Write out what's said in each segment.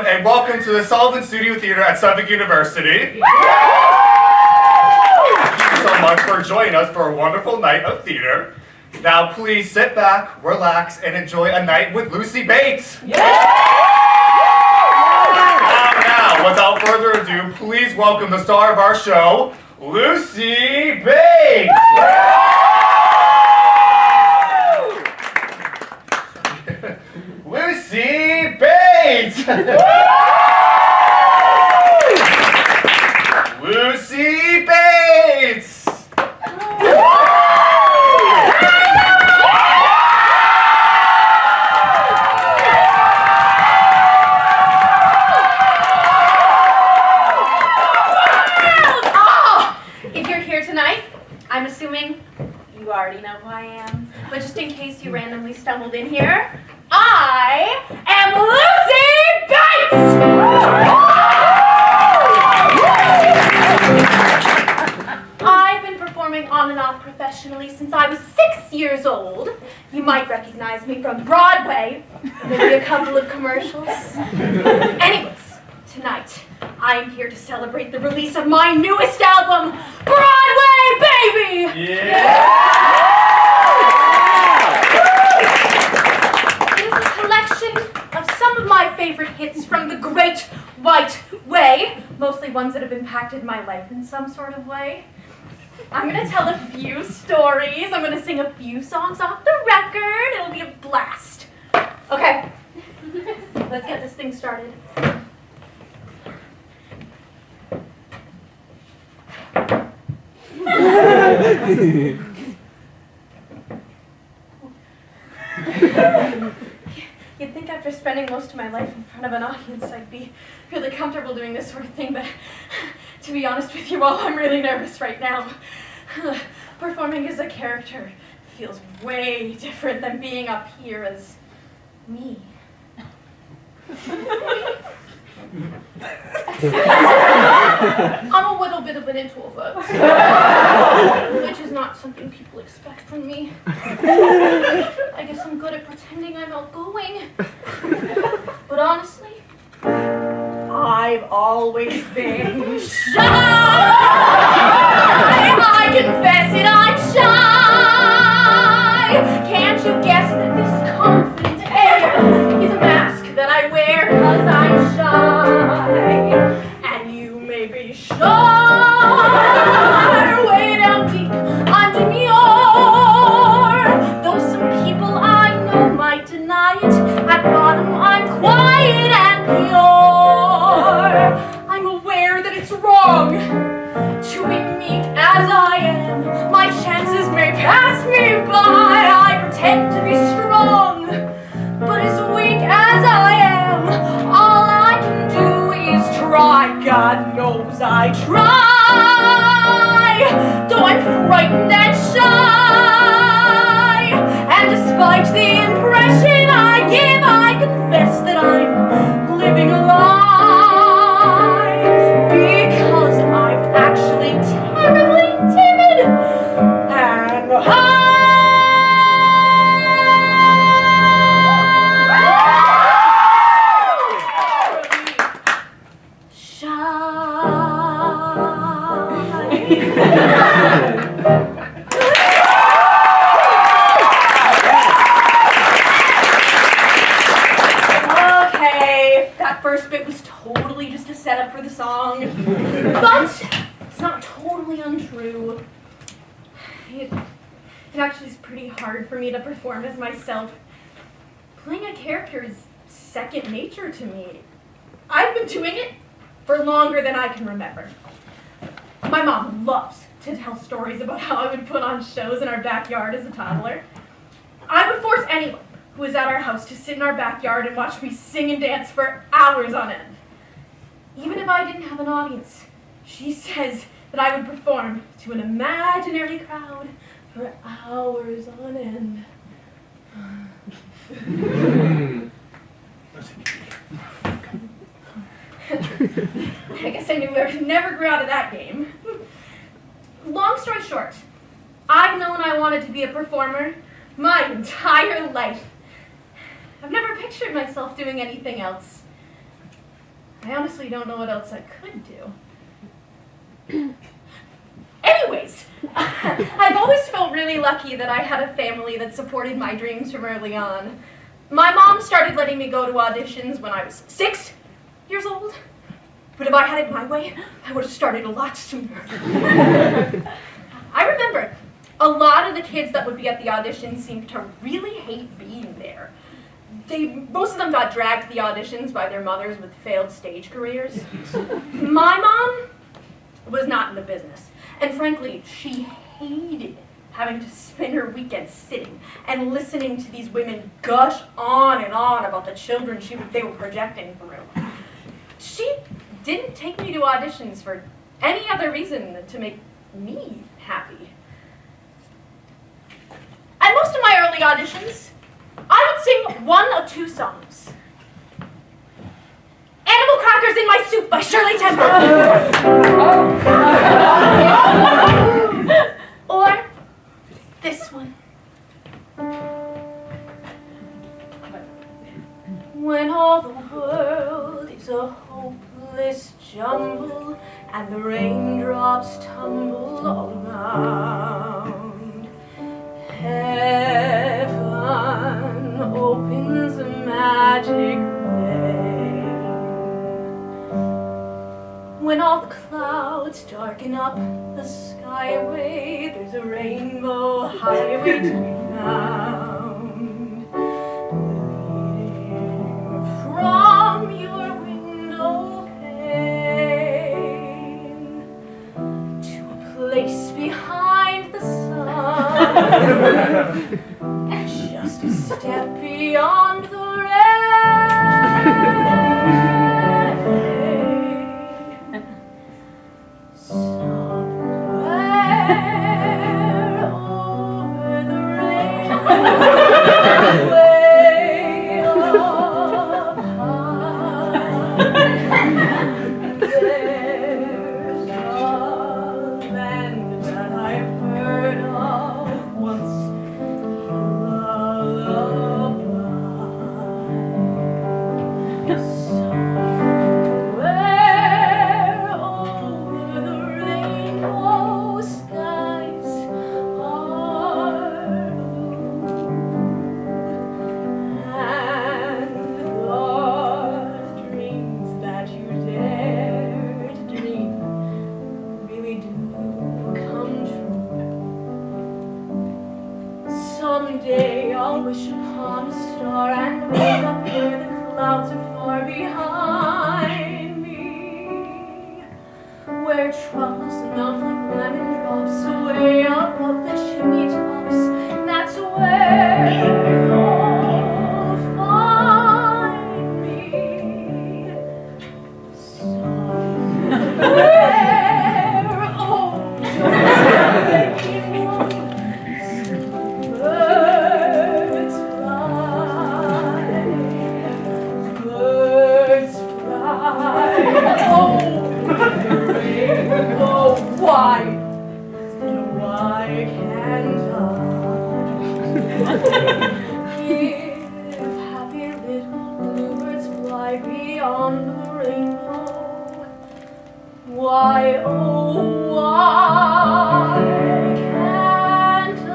And welcome to the Sullivan Studio Theater at Suffolk University. Thank you so much for joining us for a wonderful night of theater. Now please sit back, relax, and enjoy a night with Lucy Bates. Now, without further ado, please welcome the star of our show, Lucy Bates. Lucy Bates! Lucy Bates! If you're here tonight, I'm assuming you already know who I am. But just in case you randomly stumbled in here, I am Lucy Bates! I've been performing on and off professionally since I was 6 years old. You might recognize me from Broadway, maybe a couple of commercials. Anyways, tonight, I'm here to celebrate the release of my newest album, Broadway, baby! Of some of my favorite hits from the Great White Way, mostly ones that have impacted my life in some sort of way. I'm going to tell a few stories. I'm going to sing a few songs off the record. It'll be a blast. Okay, let's get this thing started. You'd think after spending most of my life in front of an audience, I'd be really comfortable doing this sort of thing, but to be honest with you all, I'm really nervous right now. Performing as a character feels way different than being up here as me. I'm a little bit of an introvert, which is not something people expect from me. I guess I'm good at pretending I'm outgoing. But honestly, I've always been shy. I confess it, I'm shy. Can't you guess that this confident air is a mask that I wear 'cause I'm shy? And you may be sure way down deep I'm demure. Though some people I know might deny it, at bottom I'm quiet and pure. I'm aware that it's wrong to be meek as I am. My chances may pass me by. I pretend to be strong, but as weak as I am, all I can do is try. God knows I try. Though I'm frightened and shy, and despite the impression I give, I confess that I'm living a lie. Because I'm actually terribly timid and Okay, that first bit was totally just a setup for the song, but it's not totally untrue. It actually is pretty hard for me to perform as myself. Playing a character is second nature to me. I've been doing it for longer than I can remember. My mom loves to tell stories about how I would put on shows in our backyard as a toddler. I would force anyone who was at our house to sit in our backyard and watch me sing and dance for hours on end. Even if I didn't have an audience, she says that I would perform to an imaginary crowd for hours on end. I guess I knew I never grew out of that game. Long story short, I've known I wanted to be a performer my entire life. I've never pictured myself doing anything else. I honestly don't know what else I could do. Anyways, I've always felt really lucky that I had a family that supported my dreams from early on. My mom started letting me go to auditions when I was 6 years old. But if I had it my way, I would have started a lot sooner. I remember a lot of the kids that would be at the audition seemed to really hate being there. Most of them got dragged to the auditions by their mothers with failed stage careers. My mom was not in the business. And frankly, she hated having to spend her weekends sitting and listening to these women gush on and on about the children they were projecting through. She didn't take me to auditions for any other reason than to make me happy. At most of my early auditions, I would sing one of two songs. Animal Crackers in My Soup by Shirley Temple. Or this one. When all the world is a hopeless jumble and the raindrops tumble all around, heaven opens a magic way. When all the clouds darken up the skyway, there's a rainbow highway to be found, leading from your window pane to a place behind the sun, just a step beyond the rain. Someday I'll wish upon a star and look up where the clouds are far behind me, where troubles melt like lemon drops away above the chimney tops. That's where you'll find me. Somewhere, oh, why can't I? If happy little bluebirds fly beyond the rainbow, why, oh, why can't I?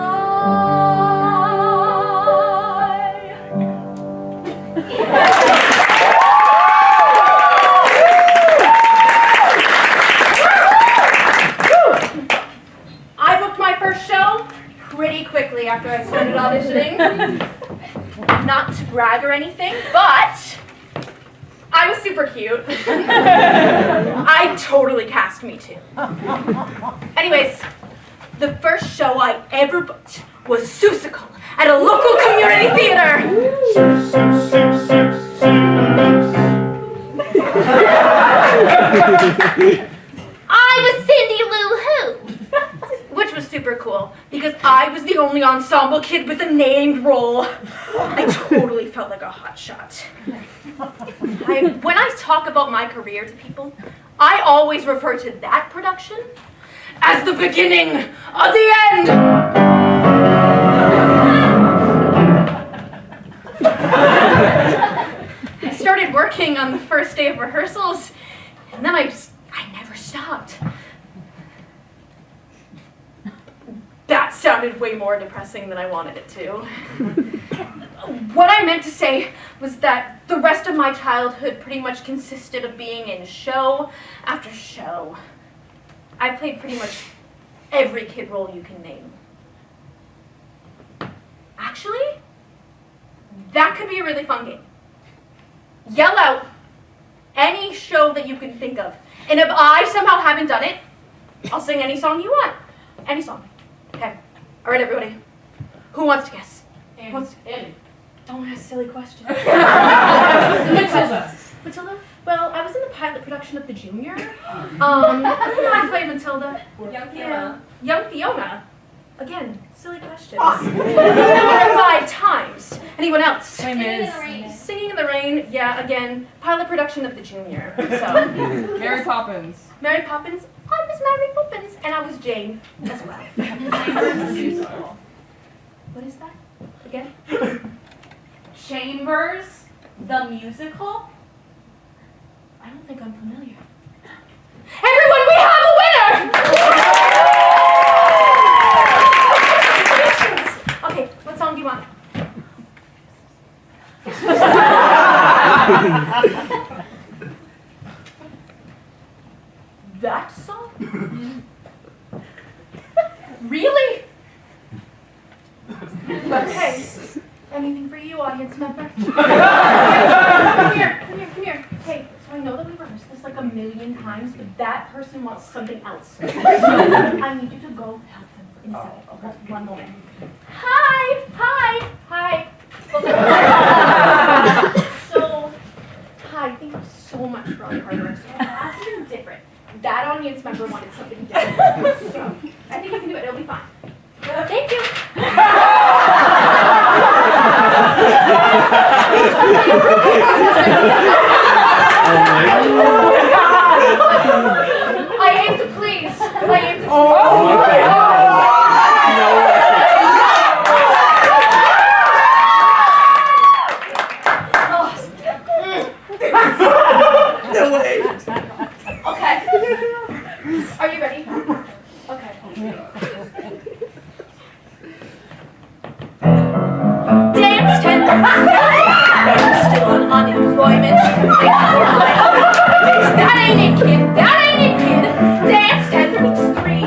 Pretty quickly after I started auditioning. Not to brag or anything, but I was super cute. I totally cast me too. Anyways, the first show I ever booked was Suffolk at a local community theater. I was Cindy Lou Who, which was super cool because I was the only ensemble kid with a named role. I totally felt like a hot shot. When I talk about my career to people, I always refer to that production as the beginning of the end. I started working on the first day of rehearsals, and then I never stopped. That sounded way more depressing than I wanted it to. What I meant to say was that the rest of my childhood pretty much consisted of being in show after show. I played pretty much every kid role you can name. Actually, that could be a really fun game. Yell out any show that you can think of. And if I somehow haven't done it, I'll sing any song you want. Any song. Okay. All right, everybody. Who wants to guess? Andy. Don't ask silly questions. Matilda. Matilda? Well, I was in the pilot production of The Junior. I played Matilda. Young Fiona. Yeah. Young Fiona. Again, silly questions. 5 times. Anyone else? Singing in the Rain. Singing in the Rain. Yeah, again, pilot production of The Junior. So, Mary Poppins. Mary Poppins. I was Mary Poppins, and I was Jane as well. What is that? Again? Chambers, the musical. I don't think I'm familiar. Everyone, we have a winner! Okay, what song do you want? That song? Really? Okay. Anything for you, audience member? Come here. Hey, so I know that we rehearsed this like a million times, but that person wants something else. So I need you to go help them in a second. Okay, one moment. Hi. So, hi, thank you so much for all your hard work. So I have something different. That audience member wanted something different. So I think you can do it. It'll be fine. Thank you. I aim to please. No way. Okay. Are you ready? Okay. Dance 10 still on unemployment. That ain't it, kid. Dance 10 weeks 3.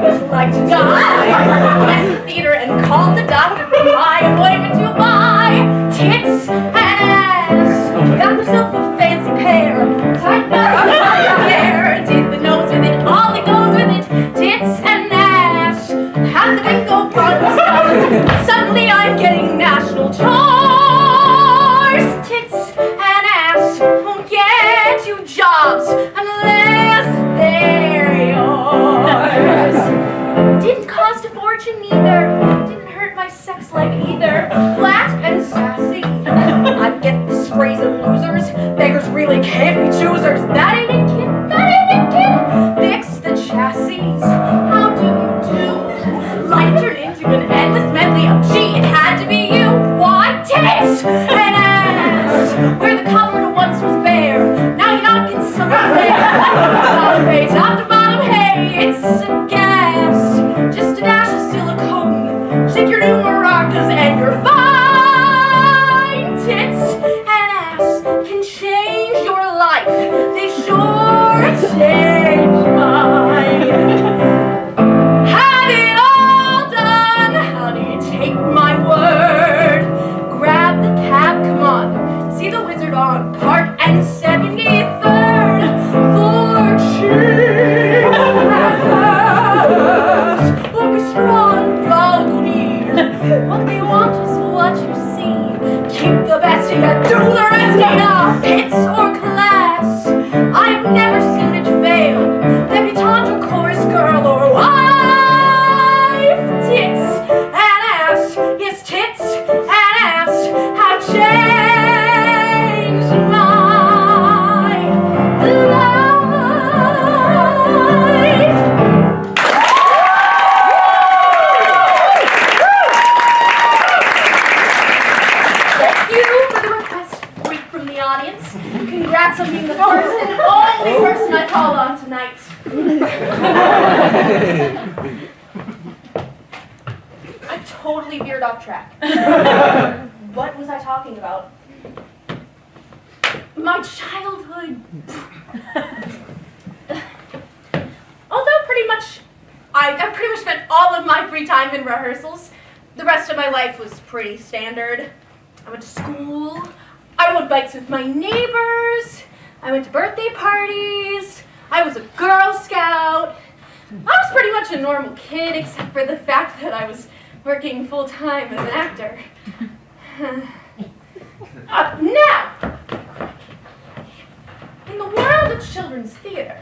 It's like to die. Left the theater and called the doctor for my appointment to buy tits and ass. Got himself a fancy pair. Tightened up my hair. Did the nose with it, all that goes with it. Tits and ass. Had the window buttons down. Suddenly I'm getting national chores. Tits and ass won't get you jobs unless they're yours. Didn't cost a fortune either. Didn't hurt my sex life either. Flat and sassy. I get the sprays of losers. Beggars really can't be choosers. That ain't it, kid. Fix the chassis. How do you do? Life turned into an endless medley of gee, it had to be you. Why? Tits and ass. Where the cupboard once was bare. Now you're knocking someone's there. Bottom page, top to bottom, hey, it's a gas. Just a dash of silicone. Shake your new maracas and you're fine. Tits and ass can change your life. They sure change mine. Have it all done. How do you take my word? Grab the cab, come on. See the Wizard on Park and 73rd. For cheap orchestra on Broadway. What they want is what you see. Keep the best of you, do the rest of ya. Hits or class, I've never seen it fail. Debutante or chorus girl or wife. Tits and ass, yes, tits and ass. audience. Congrats on being the first and only person I called on tonight. I totally veered off track. What was I talking about? My childhood. Although I pretty much spent all of my free time in rehearsals. The rest of my life was pretty standard. I went to school. I rode bikes with my neighbors. I went to birthday parties. I was a Girl Scout. I was pretty much a normal kid, except for the fact that I was working full-time as an actor. Now, in the world of children's theater,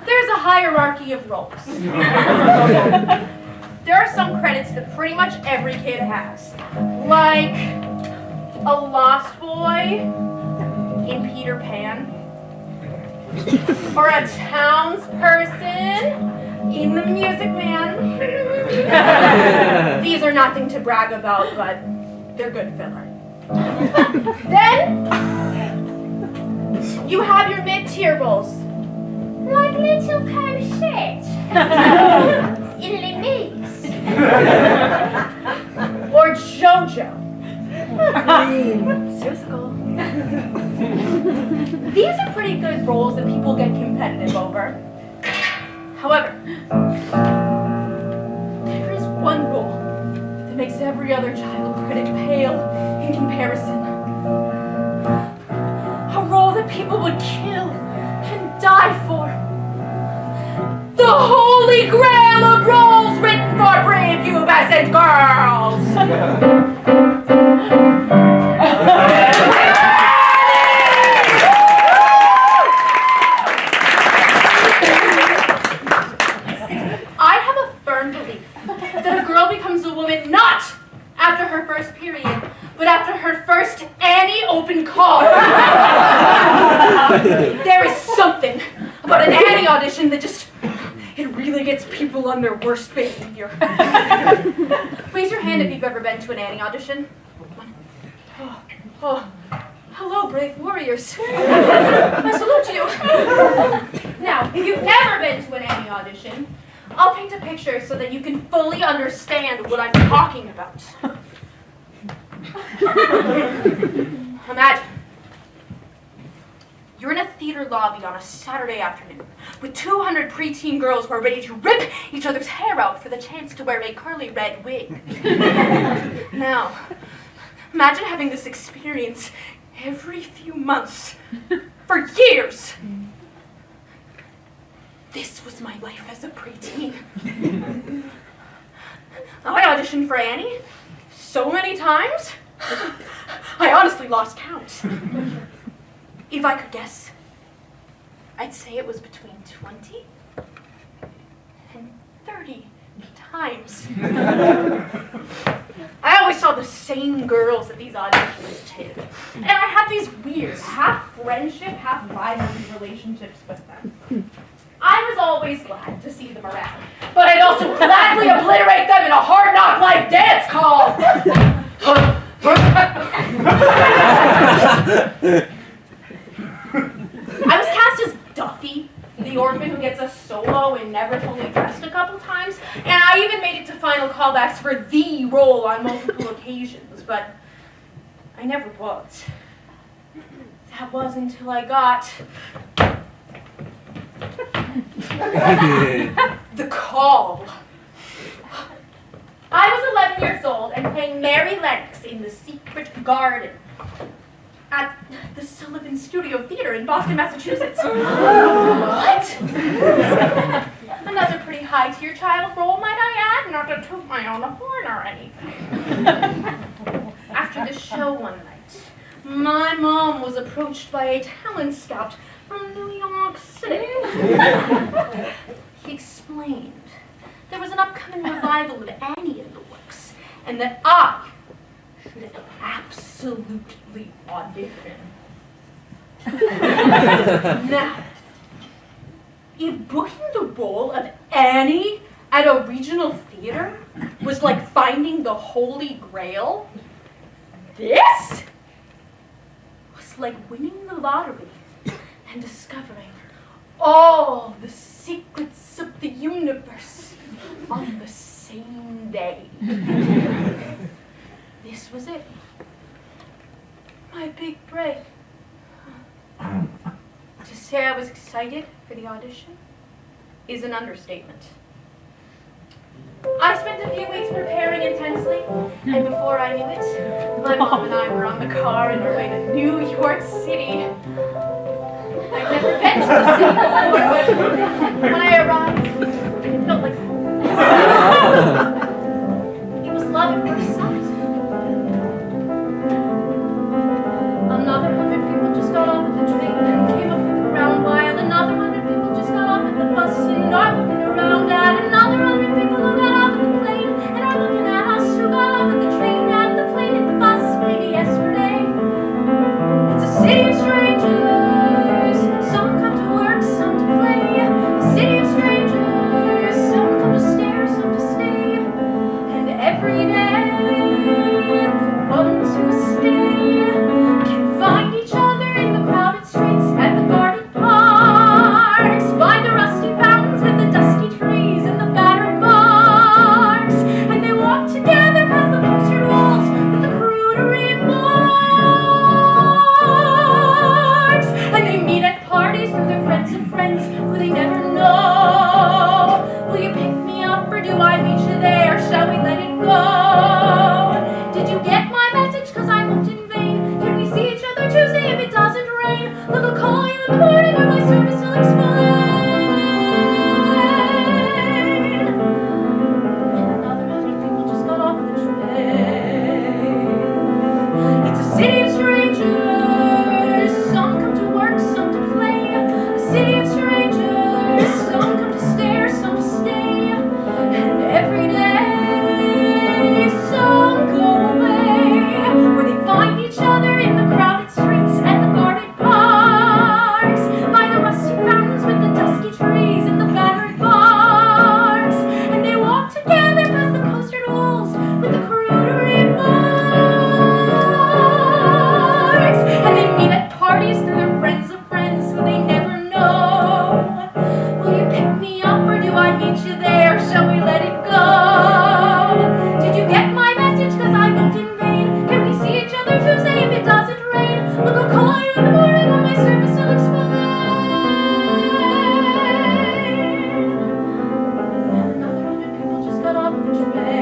there's a hierarchy of roles. There are some credits that pretty much every kid has, like a lost boy in Peter Pan, or a townsperson in The Music Man. These are nothing to brag about, but they're good filler. Then, you have your mid-tier roles, like Little Cosette in Les Mis, or Jojo. Seussical. These are pretty good roles that people get competitive over. However, there is one role that makes every other child critic pale in comparison. A role that people would kill and die for. The holy grail of roles written for brave pubescent girls! I have a firm belief that a girl becomes a woman not after her first period, but after her first Annie open call. There is something about an Annie audition that just, it really gets people on their worst behavior. Raise your hand if you've ever been to an Annie audition. Oh, hello, brave warriors. I salute you. Now, if you've never been to an Annie audition, I'll paint a picture so that you can fully understand what I'm talking about. Imagine you're in a theater lobby on a Saturday afternoon with 200 preteen girls who are ready to rip each other's hair out for the chance to wear a curly red wig. Now, imagine having this experience every few months for years. This was my life as a preteen. I auditioned for Annie so many times, I honestly lost count. If I could guess, I'd say it was between 20 and 30 times. I always saw the same girls at these auditions too. And I had these weird, half friendship, half rivalry relationships with them. I was always glad to see them around, but I'd also gladly obliterate them in a hard knock life dance call. I was cast as Duffy, the orphan who gets a solo and never fully dressed a couple times, and I even made it to final callbacks for the role on multiple occasions, but I never was. That was until I got the call. I was 11 years old and playing Mary Lennox in The Secret Garden at the Sullivan Studio Theater in Boston, Massachusetts. What? Another pretty high-tier child role, might I add, not to toot my own horn or anything. After the show one night, my mom was approached by a talent scout from New York City. He explained there was an upcoming revival of Annie in the works, and that I should absolutely audition. Now, if booking the role of Annie at a regional theater was like finding the Holy Grail, this was like winning the lottery and discovering all the secrets of the universe on the same day. This was it. My big break. To say I was excited for the audition is an understatement. I spent a few weeks preparing intensely, and before I knew it, my mom and I were on the car on our way to New York City. I'd never been to the city before, but when I arrived, it felt like home. It was love at first sight. Another 100 people just got off at the train and came up to the ground, while another 100 people just got off at the bus and are looking around at another 100 people who got off at the plane and are looking at us who got off at the train and the plane and the bus maybe yesterday. It's a city of strangers. Some come to work, some to play. A city of strangers. Some come to stare, some to stay. And every day, the ones who stay can find each other in the crowded streets and the guarded parks, by the rusty fountains with the dusty trees and the battered marks, and they walk together past the postered walls with the crudery marks, and they meet at parties through their friends of friends who they never know. Will you pick me up or do I meet you there? Shall we let it go? Did you get my message? 'Cause I looked in vain. Can we see each other Tuesday if it doesn't rain? Look, I'll call you in the morning or my service will explain. And another 100 people just got off the train. It's a city of strangers. Some come to work, some to play. A city of strangers. Some come to stare, some to stay. And every day, some go away, where they find each other in the crowded streets and the guarded parks, by the rusty fountains with the dusty trees and the battered bars, and they walk together past the postered walls with the crudery marks, and they meet at parties through their friends of friends who they never know. Will you pick me up or do I meet you there? Shall we let it go? Did you get my message? 'Cause I looked in vain. Can we see each other Tuesday if it doesn't rain? Look, I'll call you in the morning or my service will explain. And another 100 people just got off the train.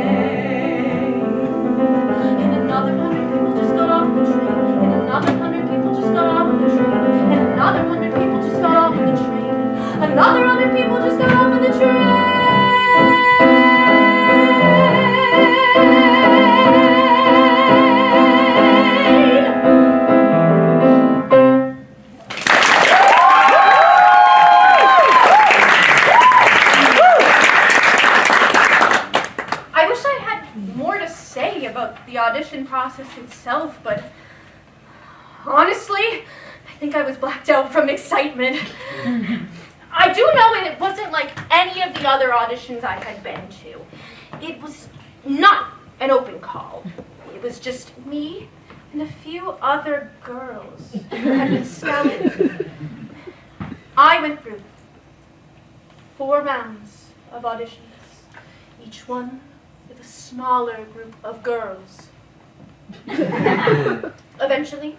And another 100 people just got off the train. And another 100 people just got off the train. And another 100 people just got off the train. Another 100 people just got off of the train. I wish I had more to say about the audition process itself, but honestly, I think I was blacked out from excitement. I do know it wasn't like any of the other auditions I had been to. It was not an open call. It was just me and a few other girls who had been scouted. I went through 4 rounds of auditions, each one with a smaller group of girls. Eventually,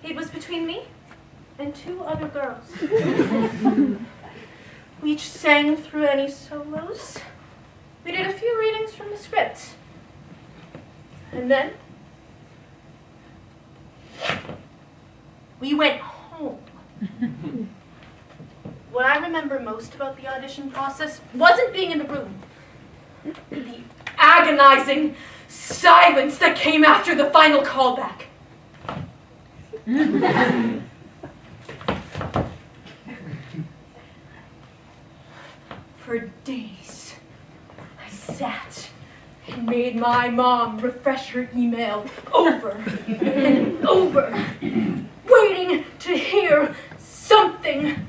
it was between me and 2 other girls. We each sang through any solos. We did a few readings from the script. And then we went home. What I remember most about the audition process wasn't being in the room. The agonizing silence that came after the final callback. For days, I sat and made my mom refresh her email over and over, waiting to hear something.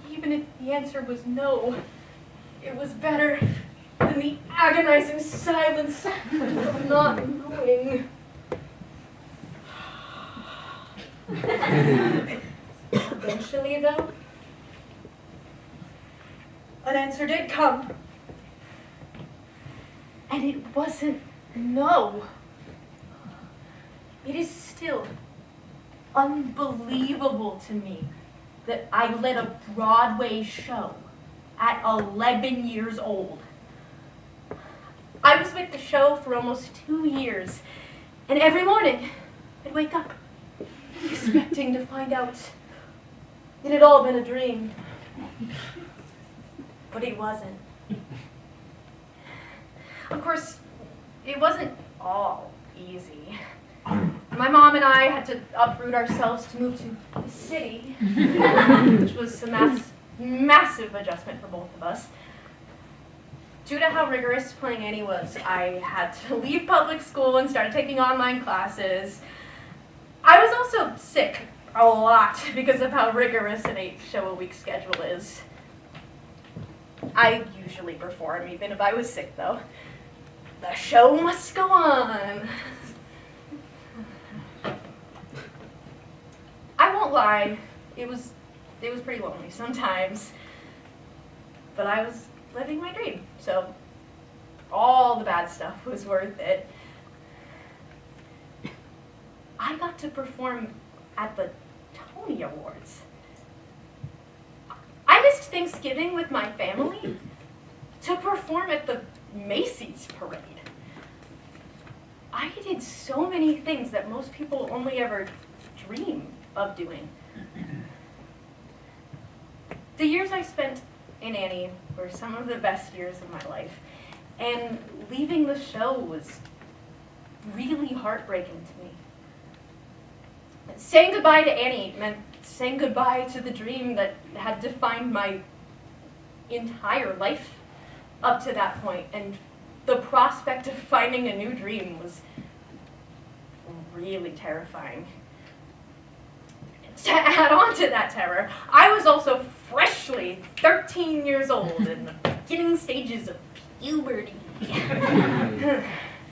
Even if the answer was no, it was better than the agonizing silence of not knowing. Eventually, though, an answer did come. And it wasn't no. It is still unbelievable to me that I led a Broadway show at 11 years old. I was with the show for almost 2 years, and every morning I'd wake up expecting to find out it had all been a dream. But it wasn't. Of course, it wasn't all easy. My mom and I had to uproot ourselves to move to the city, which was a massive adjustment for both of us. Due to how rigorous playing Annie was, I had to leave public school and start taking online classes. I was also sick a lot because of how rigorous an 8-show-a-week schedule is. I usually perform, even if I was sick, though. The show must go on. I won't lie, it was pretty lonely sometimes, but I was living my dream, so all the bad stuff was worth it. I got to perform at the Tony Awards. I missed Thanksgiving with my family to perform at the Macy's parade. I did so many things that most people only ever dream of doing. The years I spent in Annie were some of the best years of my life, and leaving the show was really heartbreaking to me. Saying goodbye to Annie meant saying goodbye to the dream that had defined my entire life up to that point, and the prospect of finding a new dream was really terrifying. To add on to that terror, I was also freshly 13 years old in the beginning stages of puberty.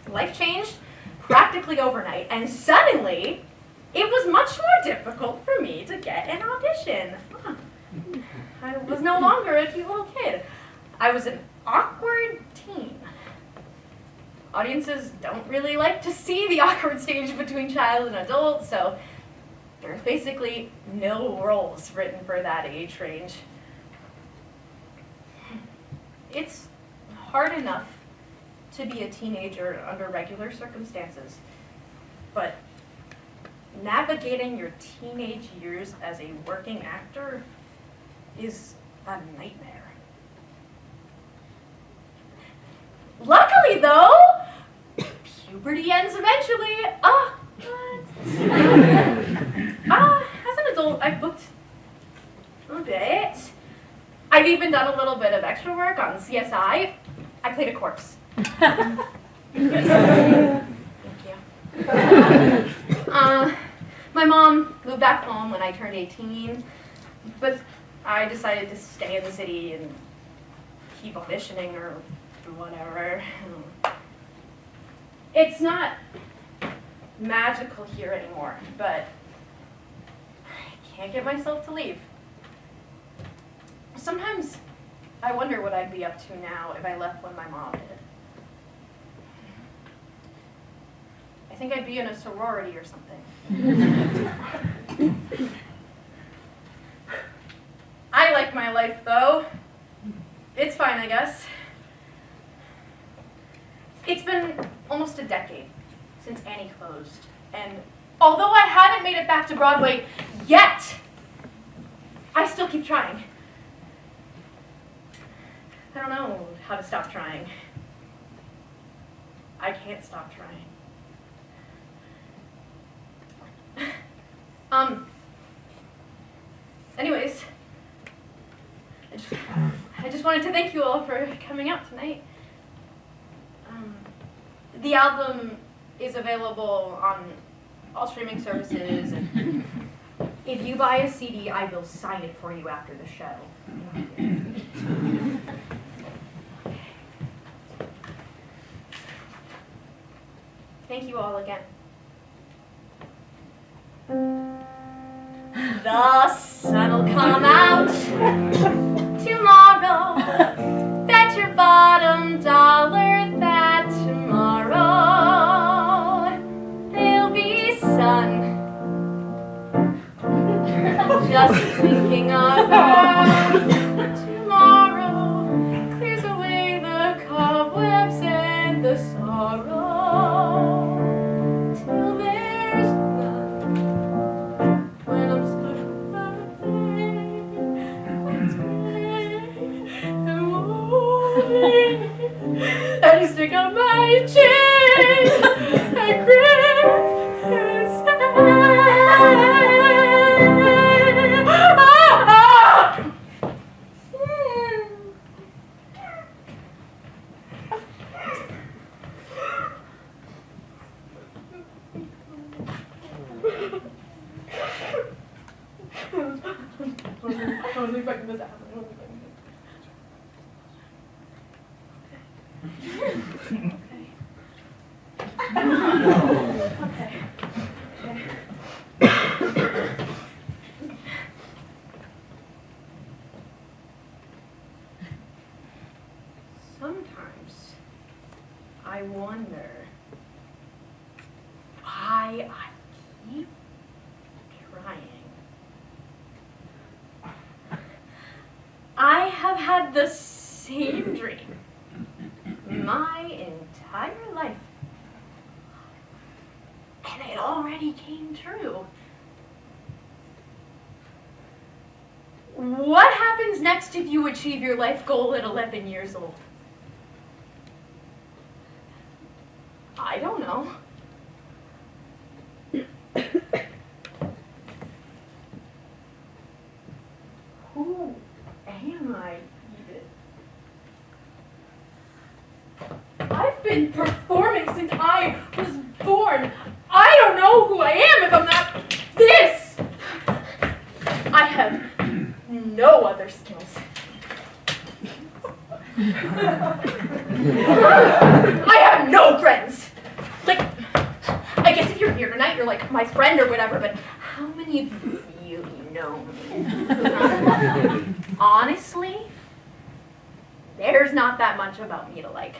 Life changed practically overnight, and suddenly it was much more difficult for me to get an audition. I was no longer a cute little kid. I was an awkward teen. Audiences don't really like to see the awkward stage between child and adult, so there's basically no roles written for that age range. It's hard enough to be a teenager under regular circumstances, but navigating your teenage years as a working actor is a nightmare. Luckily, though, puberty ends eventually. As an adult, I've booked a bit. I've even done a little bit of extra work on CSI. I played a corpse. Thank you. My mom moved back home when I turned 18, but I decided to stay in the city and keep auditioning or whatever. It's not magical here anymore, but I can't get myself to leave. Sometimes I wonder what I'd be up to now if I left when my mom did. I think I'd be in a sorority or something. I like my life, though. It's fine, I guess. It's been almost a decade since Annie closed, and although I haven't made it back to Broadway yet, I still keep trying. I don't know how to stop trying. I can't stop trying. Anyways, I just wanted to thank you all for coming out tonight. The album is available on all streaming services, and if you buy a CD, I will sign it for you after the show. Thank you all again. The sun'll come out tomorrow. Bet your bottom dollar that tomorrow there'll be sun. Just thinking about tomorrow clears away the cobwebs and the sorrow till there's none. When I'm stuck without a day, it's gray and lonely. I stick on my chin and grin and sad. Sometimes I wonder why I keep trying. I have had the same dream my entire life, and it already came true. What happens next if you achieve your life goal at 11 years old? I don't know. Who am I even? I've been performing since I was born. I don't know who I am if I'm not this. I have no other skills. I have no friends. Like, I guess if you're here tonight, you're like my friend or whatever, but how many of you really know me? Honestly, there's not that much about me to like.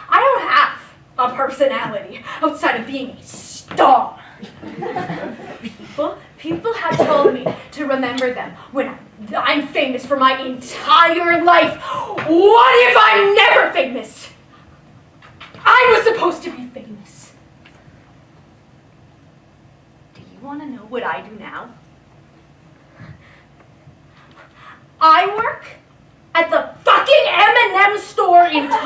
I don't have a personality outside of being a star. People have told me to remember them when I'm famous for my entire life. What if I'm never famous? I was supposed to be famous. Do you want to know what I do now? I work at the fucking M&M store in Sullivan.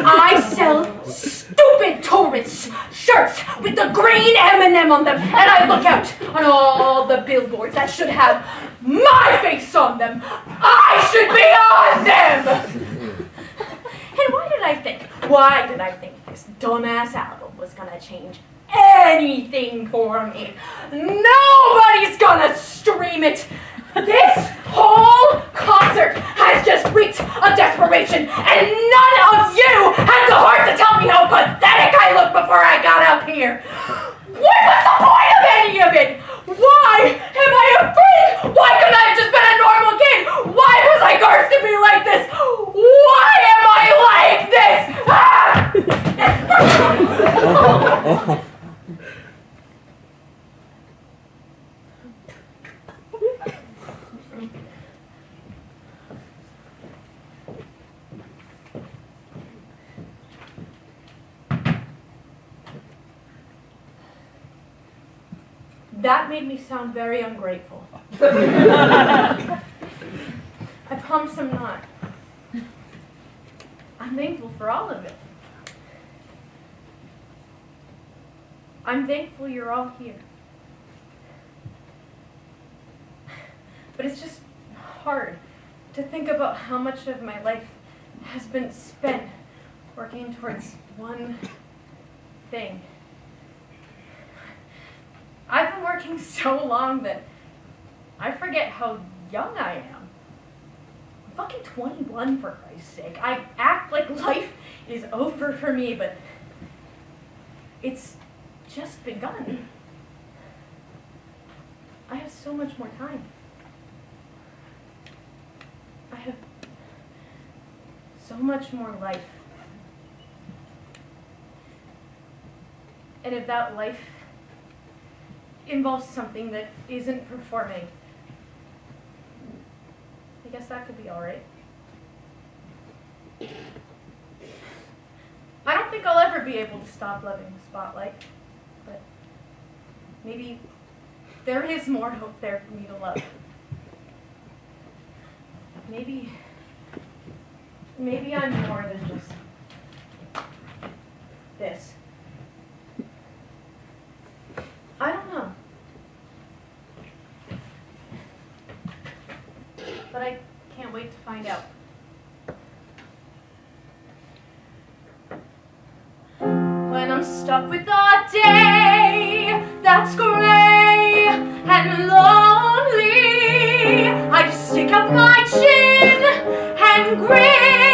I sell stupid tourist shirts with the green M&M on them, and I look out on all the billboards that should have my face on them. I should be on them! And why did I think this dumbass album was gonna change anything for me? Nobody's gonna stream it! This whole concert has just reeked of desperation, and none of you had the heart to tell me how pathetic I looked before I got up here. What was the point of any of it? Why am I a freak? Why couldn't I have just been a normal kid? Why was I cursed to be like this? Why am I like this? Ah! That made me sound very ungrateful. I promise I'm not. I'm thankful for all of it. I'm thankful you're all here. But it's just hard to think about how much of my life has been spent working towards one thing. I've been working so long that I forget how young I am. I'm fucking 21 for Christ's sake. I act like life is over for me, but it's just begun. I have so much more time. I have so much more life. And if that life involves something that isn't performing, I guess that could be all right. I don't think I'll ever be able to stop loving the spotlight, but maybe there is more hope there for me to love. Maybe I'm more than just this. I don't know. But I can't wait to find out. When I'm stuck with a day that's gray and lonely, I just stick out my chin and grin.